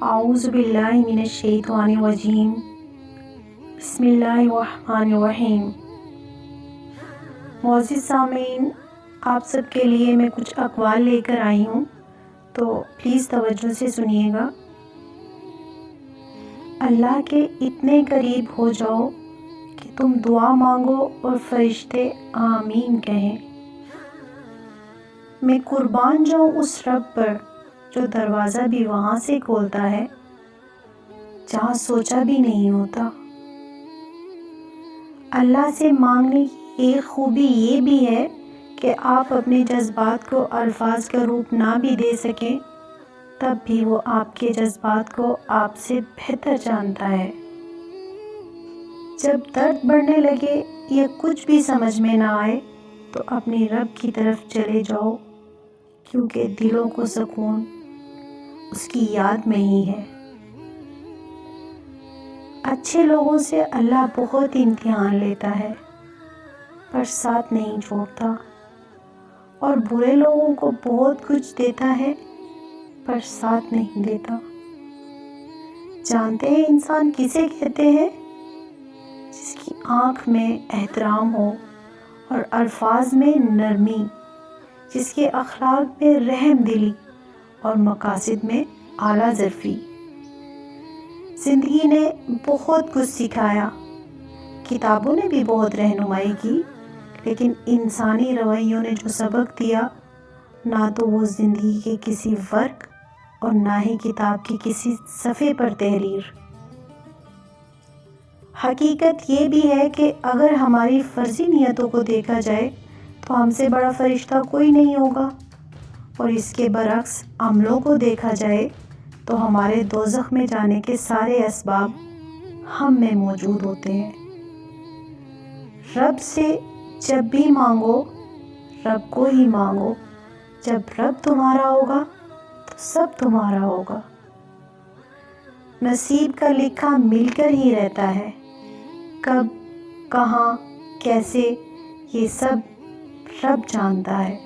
اعوذ باللہ من الشیطان الرجیم بسم اللہ الرحمن الرحیم۔ معزز سامعین، آپ سب کے لیے میں کچھ اقوال لے کر آئی ہوں، تو پلیز توجہ سے سنیے گا۔ اللہ کے اتنے قریب ہو جاؤ کہ تم دعا مانگو اور فرشتے آمین کہیں۔ میں قربان جاؤں اس رب پر جو دروازہ بھی وہاں سے کھولتا ہے جہاں سوچا بھی نہیں ہوتا۔ اللہ سے مانگنے کی ایک خوبی یہ بھی ہے کہ آپ اپنے جذبات کو الفاظ کا روپ نہ بھی دے سکیں، تب بھی وہ آپ کے جذبات کو آپ سے بہتر جانتا ہے۔ جب درد بڑھنے لگے یا کچھ بھی سمجھ میں نہ آئے تو اپنی رب کی طرف چلے جاؤ، کیونکہ دلوں کو سکون اس کی یاد میں ہی ہے۔ اچھے لوگوں سے اللہ بہت امتحان لیتا ہے پر ساتھ نہیں چھوڑتا، اور برے لوگوں کو بہت کچھ دیتا ہے پر ساتھ نہیں دیتا۔ جانتے ہیں انسان کسے کہتے ہیں؟ جس کی آنکھ میں احترام ہو اور الفاظ میں نرمی، جس کے اخلاق میں رحم دلی اور مقاصد میں اعلیٰ ظرفی۔ زندگی نے بہت کچھ سکھایا، کتابوں نے بھی بہت رہنمائی کی، لیکن انسانی رویوں نے جو سبق دیا، نہ تو وہ زندگی کے کسی ورق اور نہ ہی کتاب کی کسی صفحے پر تحریر۔ حقیقت یہ بھی ہے کہ اگر ہماری فرضی نیتوں کو دیکھا جائے تو ہم سے بڑا فرشتہ کوئی نہیں ہوگا، اور اس کے برعکس عملوں کو دیکھا جائے تو ہمارے دوزخ میں جانے کے سارے اسباب ہم میں موجود ہوتے ہیں۔ رب سے جب بھی مانگو، رب کو ہی مانگو۔ جب رب تمہارا ہوگا تو سب تمہارا ہوگا۔ نصیب کا لکھا مل کر ہی رہتا ہے، کب، کہاں، کیسے، یہ سب رب جانتا ہے۔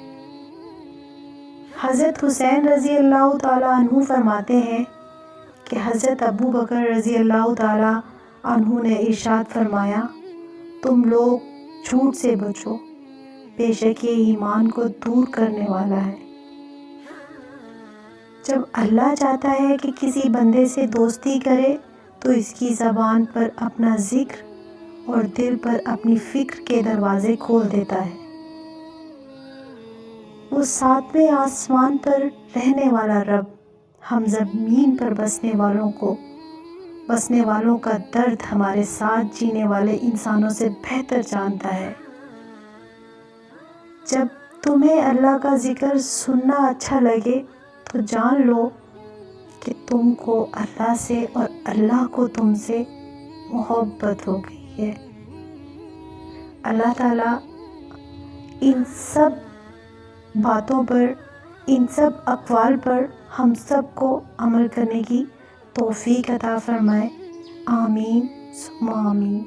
حضرت حسین رضی اللہ تعالیٰ عنہ فرماتے ہیں کہ حضرت ابو بکر رضی اللہ تعالیٰ عنہ نے ارشاد فرمایا، تم لوگ جھوٹ سے بچو، بے شک یہ ایمان کو دور کرنے والا ہے۔ جب اللہ چاہتا ہے کہ کسی بندے سے دوستی کرے تو اس کی زبان پر اپنا ذکر اور دل پر اپنی فکر کے دروازے کھول دیتا ہے۔ وہ ساتویں آسمان پر رہنے والا رب ہم زمین پر بسنے والوں کا درد ہمارے ساتھ جینے والے انسانوں سے بہتر جانتا ہے۔ جب تمہیں اللہ کا ذکر سننا اچھا لگے تو جان لو کہ تم کو اللہ سے اور اللہ کو تم سے محبت ہو گئی ہے۔ اللہ تعالیٰ ان سب باتوں پر، ان سب اقوال پر ہم سب کو عمل کرنے کی توفیق عطا فرمائے۔ آمین ثم آمین۔